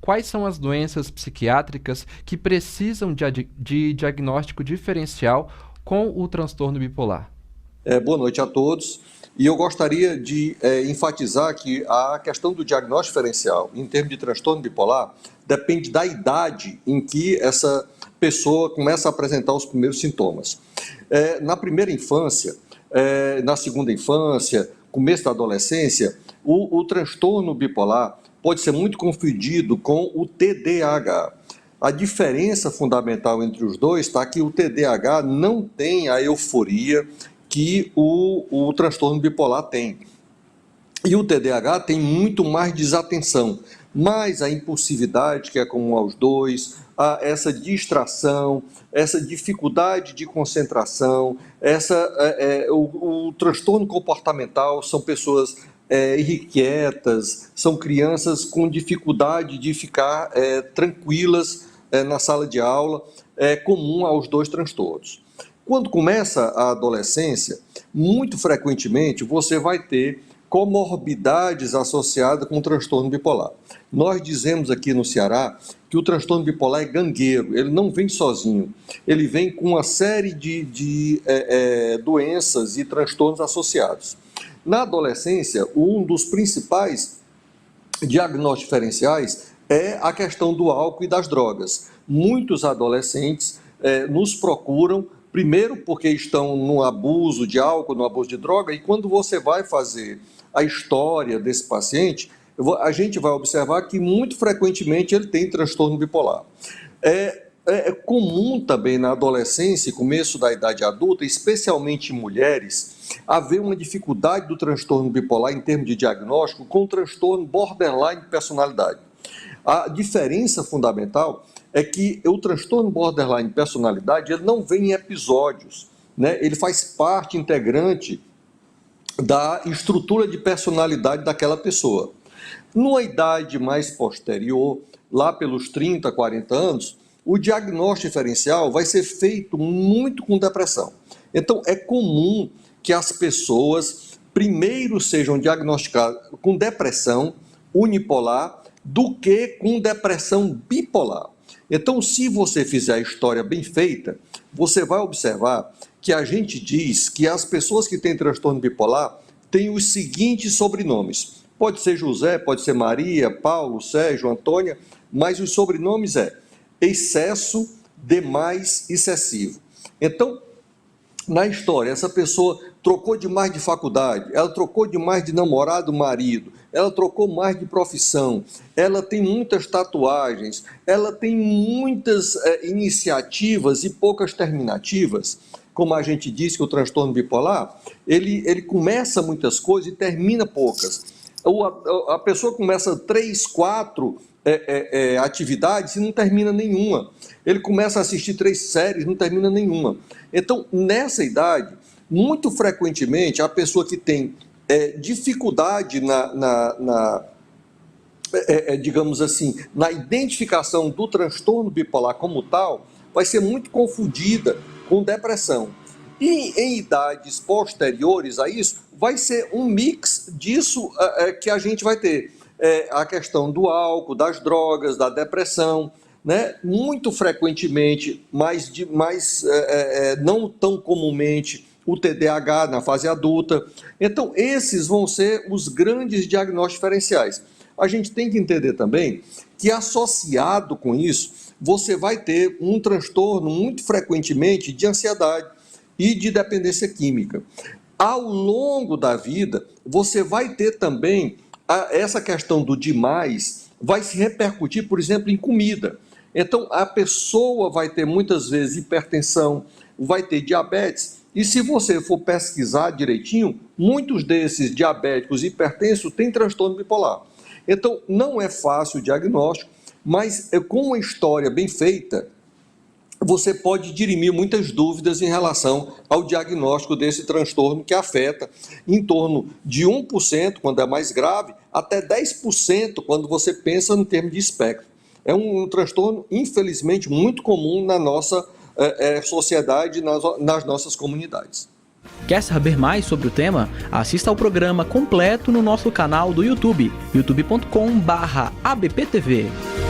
quais são as doenças psiquiátricas que precisam de diagnóstico diferencial com o transtorno bipolar? Boa noite a todos. E eu gostaria de enfatizar que a questão do diagnóstico diferencial, em termos de transtorno bipolar, depende da idade em que essa pessoa começa a apresentar os primeiros sintomas. Na primeira infância, na segunda infância, começo da adolescência, o transtorno bipolar pode ser muito confundido com o TDAH. A diferença fundamental entre os dois está que o TDAH não tem a euforia que o transtorno bipolar tem. E o TDAH tem muito mais desatenção, mais a impulsividade, que é comum aos dois, essa distração, essa dificuldade de concentração, o transtorno comportamental, são pessoas irrequietas, são crianças com dificuldade de ficar tranquilas na sala de aula, é comum aos dois transtornos. Quando começa a adolescência, muito frequentemente você vai ter comorbidades associadas com o transtorno bipolar. Nós dizemos aqui no Ceará que o transtorno bipolar é gangueiro, ele não vem sozinho, ele vem com uma série de doenças e transtornos associados. Na adolescência, um dos principais diagnósticos diferenciais é a questão do álcool e das drogas. Muitos adolescentes nos procuram, primeiro porque estão no abuso de álcool, no abuso de droga, e quando você vai fazer a história desse paciente, a gente vai observar que muito frequentemente ele tem transtorno bipolar. É comum também na adolescência e começo da idade adulta, especialmente em mulheres, haver uma dificuldade do transtorno bipolar em termos de diagnóstico com o transtorno borderline de personalidade. A diferença fundamental é que o transtorno borderline de personalidade ele não vem em episódios, né? Ele faz parte integrante da estrutura de personalidade daquela pessoa. Numa idade mais posterior, lá pelos 30, 40 anos, o diagnóstico diferencial vai ser feito muito com depressão. Então, é comum que as pessoas primeiro sejam diagnosticadas com depressão unipolar do que com depressão bipolar. Então, se você fizer a história bem feita, você vai observar que a gente diz que as pessoas que têm transtorno bipolar têm os seguintes sobrenomes. Pode ser José, pode ser Maria, Paulo, Sérgio, Antônia, mas os sobrenomes excesso, demais, excessivo. Então, na história, essa pessoa trocou demais de faculdade, ela trocou demais de namorado, marido, ela trocou mais de profissão, ela tem muitas tatuagens, ela tem muitas iniciativas e poucas terminativas. Como a gente disse que o transtorno bipolar, ele começa muitas coisas e termina poucas. A pessoa começa 3, 4 atividades e não termina nenhuma. Ele começa a assistir 3 séries, não termina nenhuma. Então, nessa idade, muito frequentemente, a pessoa que tem dificuldade digamos assim, na identificação do transtorno bipolar como tal, vai ser muito confundida com depressão. E em idades posteriores a isso, vai ser um mix disso que a gente vai ter. A questão do álcool, das drogas, da depressão, né? Muito frequentemente, não tão comumente, o TDAH na fase adulta. Então, esses vão ser os grandes diagnósticos diferenciais. A gente tem que entender também que, associado com isso, você vai ter um transtorno muito frequentemente de ansiedade e de dependência química. Ao longo da vida, você vai ter também essa questão do demais, vai se repercutir, por exemplo, em comida. Então, a pessoa vai ter muitas vezes hipertensão, vai ter diabetes, e se você for pesquisar direitinho, muitos desses diabéticos e hipertensos têm transtorno bipolar. Então, não é fácil o diagnóstico, mas com uma história bem feita, você pode dirimir muitas dúvidas em relação ao diagnóstico desse transtorno que afeta em torno de 1%, quando é mais grave, até 10% quando você pensa no termo de espectro. É um transtorno, infelizmente, muito comum na nossa sociedade, nas nossas comunidades. Quer saber mais sobre o tema? Assista ao programa completo no nosso canal do YouTube, youtube.com/abptv.